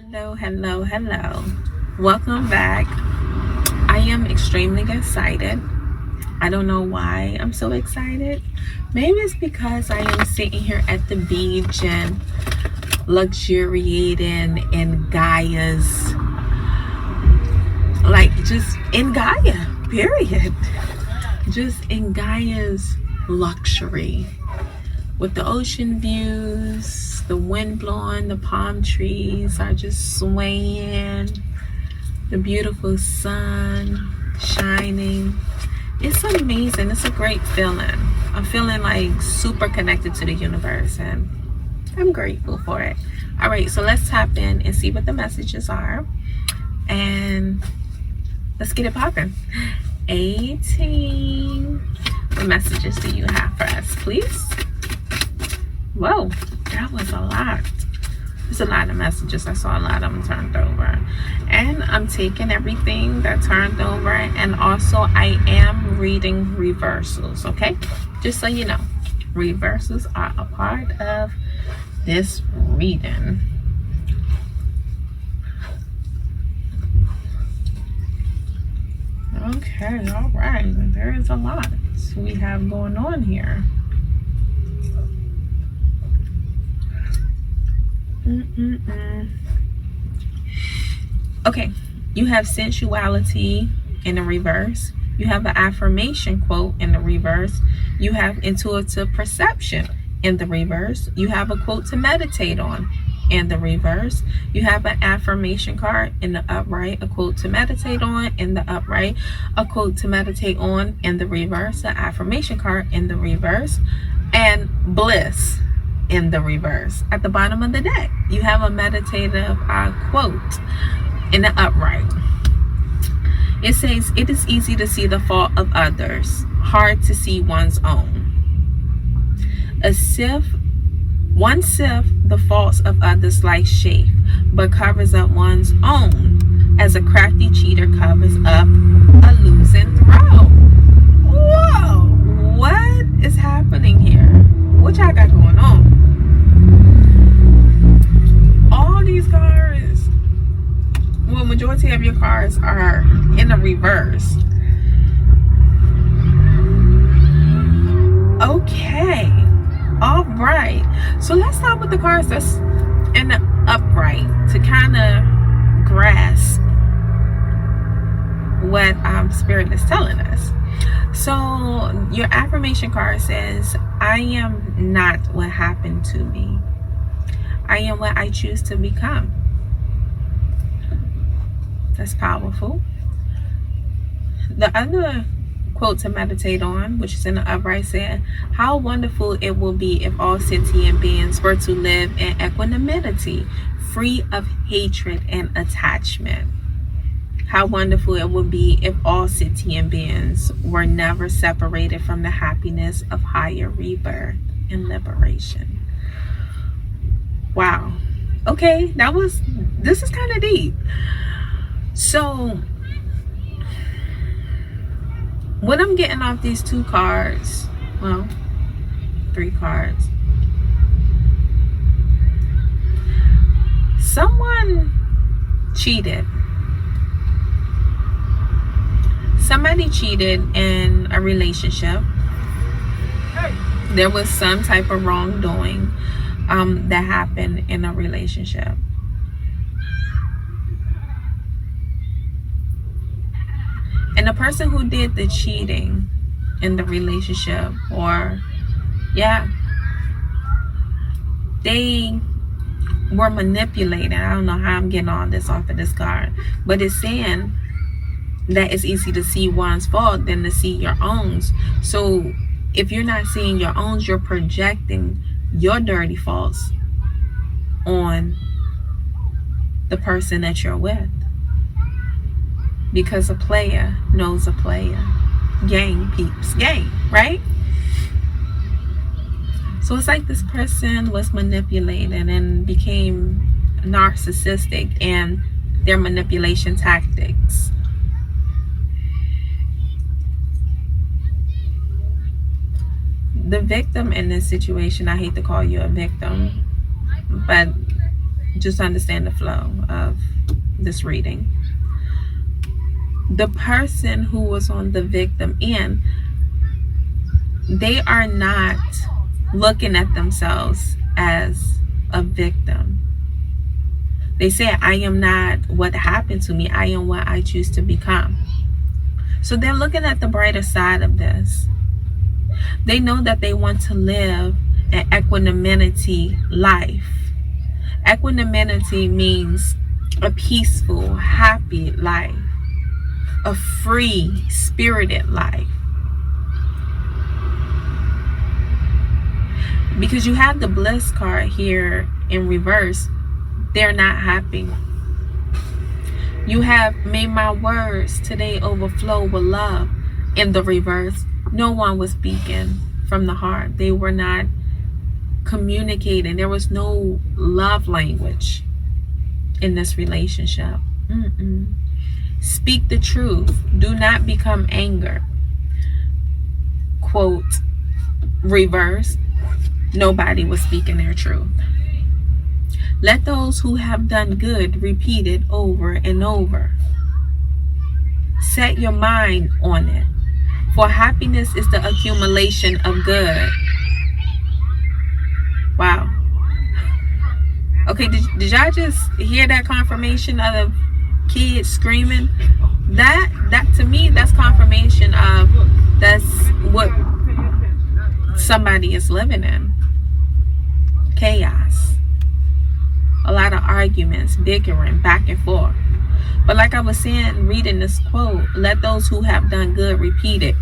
Hello. Welcome back. I am extremely excited. I don't know why I'm so excited. Maybe it's because I am sitting here at the beach and luxuriating in Gaia's, just in Gaia, period. Just in Gaia's luxury. With the ocean views, the wind blowing, the palm trees are just swaying, the beautiful sun shining. It's amazing. It's a great feeling. I'm feeling like super connected to the universe and I'm grateful for it. All right, so let's tap in and see what the messages are. And let's get it popping. 18. What messages do you have for us, please? Whoa, that was a lot. There's a lot of messages. I saw a lot of them turned over. And I'm taking everything that turned over. And also, I am reading reversals, okay? Just so you know, reversals are a part of this reading. Okay, all right. There is a lot we have going on here. Okay, you have sensuality in the reverse. You have an affirmation quote in the reverse. You have intuitive perception in the reverse. You have a quote to meditate on in the reverse. You have an affirmation card in the upright, a quote to meditate on in the upright, a quote to meditate on in the reverse, an affirmation card in the reverse, and bliss in the reverse. At the bottom of the deck, you have a meditative quote in the upright. It says, "It is easy to see the fault of others, hard to see one's own. One sift the faults of others like shade, but covers up one's own, as a crafty cheater covers up a losing throw." Whoa, what is happening here? What y'all got going on? All these cars, well, majority of your cars are in the reverse. Okay, all right. So let's start with the cars that's in the upright to kind of grasp what Spirit is telling us. So your affirmation card says, "I am not what happened to me. I am what I choose to become." That's powerful. The other quote to meditate on, which is in the upright, said, "How wonderful it will be if all sentient beings were to live in equanimity, free of hatred and attachment." How wonderful it would be if all sentient beings were never separated from the happiness of higher rebirth and liberation. Wow. Okay, this is kind of deep. So what I'm getting off these two cards, well, three cards. Someone cheated. Somebody cheated in a relationship. There was some type of wrongdoing that happened in a relationship. And the person who did the cheating in the relationship, they were manipulated. I don't know how I'm getting all this off of this card, but it's saying that it's easy to see one's fault than to see your own. So if you're not seeing your own, you're projecting your dirty faults on the person that you're with. Because a player knows a player. Game, peeps, game, right? So it's like this person was manipulated and became narcissistic in their manipulation tactics. The victim in this situation, I hate to call you a victim, but just understand the flow of this reading. The person who was on the victim end, they are not looking at themselves as a victim. They say, I am not what happened to me. I am what I choose to become. So they're looking at the brighter side of this. They know that they want to live an equanimity life. Equanimity means a peaceful, happy life, a free, spirited life. Because you have the bliss card here in reverse, they're not happy. You have, may my words today overflow with love in the reverse. No one was speaking from the heart. They were not communicating. There was no love language in this relationship. Speak the truth. Do not become angered. Quote, reverse. Nobody was speaking their truth. Let those who have done good repeat it over and over. Set your mind on it. For happiness is the accumulation of good. Wow. Okay, did y'all just hear that confirmation of kids screaming? That to me, that's confirmation of that's what somebody is living in. Chaos. A lot of arguments, bickering, back and forth. But like I was saying, reading this quote, let those who have done good repeat it.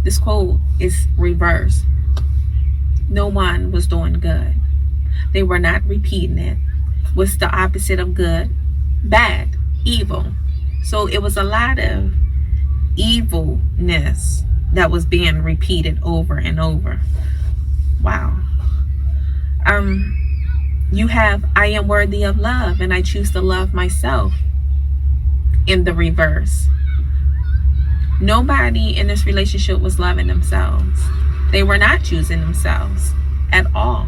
This quote is reversed. No one was doing good. They were not repeating it. What's the opposite of good? Bad, evil. So it was a lot of evilness that was being repeated over and over. Wow. You have, I am worthy of love and I choose to love myself in the reverse. Nobody in this relationship was loving themselves. They were not choosing themselves at all.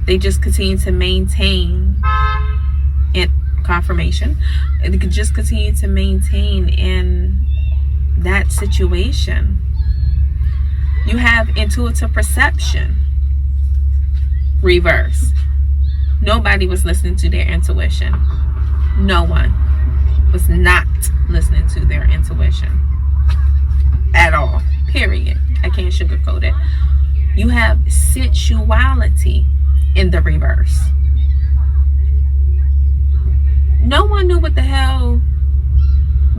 They just continue to maintain in confirmation. They could just continue to maintain in that situation. You have intuitive perception. Reverse. Nobody was listening to their intuition. No one was not listening to their intuition at all. Period. I can't sugarcoat it. You have sensuality in the reverse. No one knew what the hell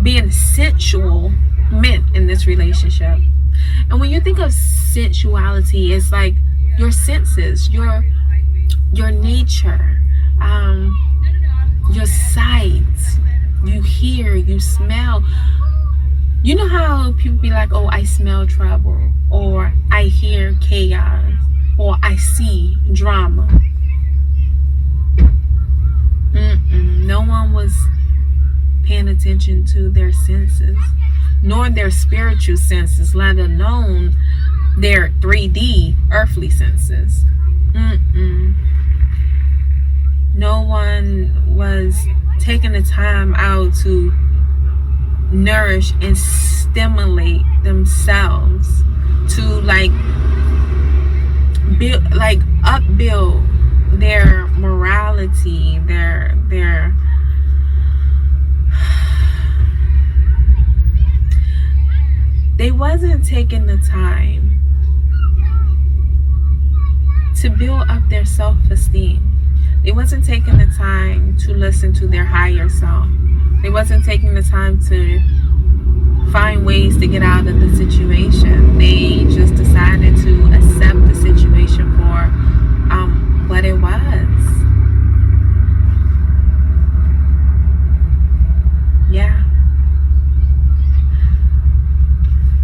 being sensual meant in this relationship. And when you think of sensuality, it's like your senses, your nature, your sights. You hear, you smell. You know how people be like, oh, I smell trouble, or I hear chaos, or I see drama. No one was paying attention to their senses, nor their spiritual senses, let alone their 3D earthly senses. No one was taking the time out to nourish and stimulate themselves to upbuild their morality, their they wasn't taking the time to build up their self-esteem. They wasn't taking the time to listen to their higher self. They wasn't taking the time to find ways to get out of the situation. They just decided to accept the situation for what it was. Yeah.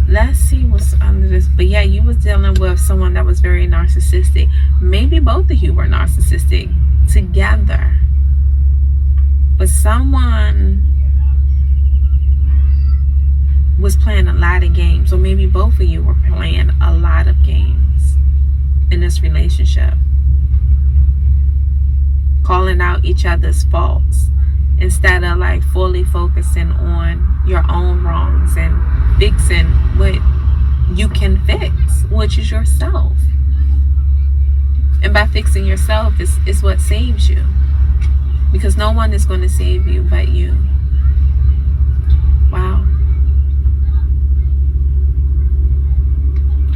Let's see what's under this. But yeah, you was dealing with someone that was very narcissistic. Maybe both of you were narcissistic together. But someone was playing a lot of games. Or maybe both of you were playing a lot of games in this relationship. calling out each other's faults instead of like fully focusing on your own wrongs and fixing what you can fix, which is yourself. And by fixing yourself is what saves you, because no one is going to save you but you. Wow.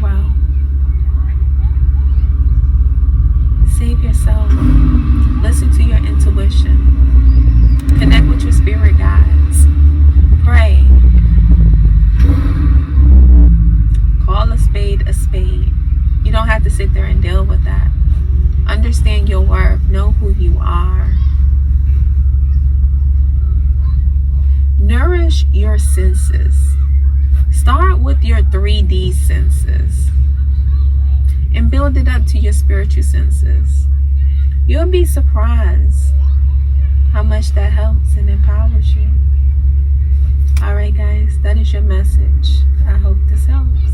Wow. Save yourself. Listen to your intuition. Connect with your spirit guides. Pray. Call a spade a spade. You don't have to sit there and deal with that. Understand your worth. Know who you are. Nourish your senses. Start with your 3D senses and build it up to your spiritual senses. You'll be surprised how much that helps and empowers you. Alright guys, that is your message. I hope this helps.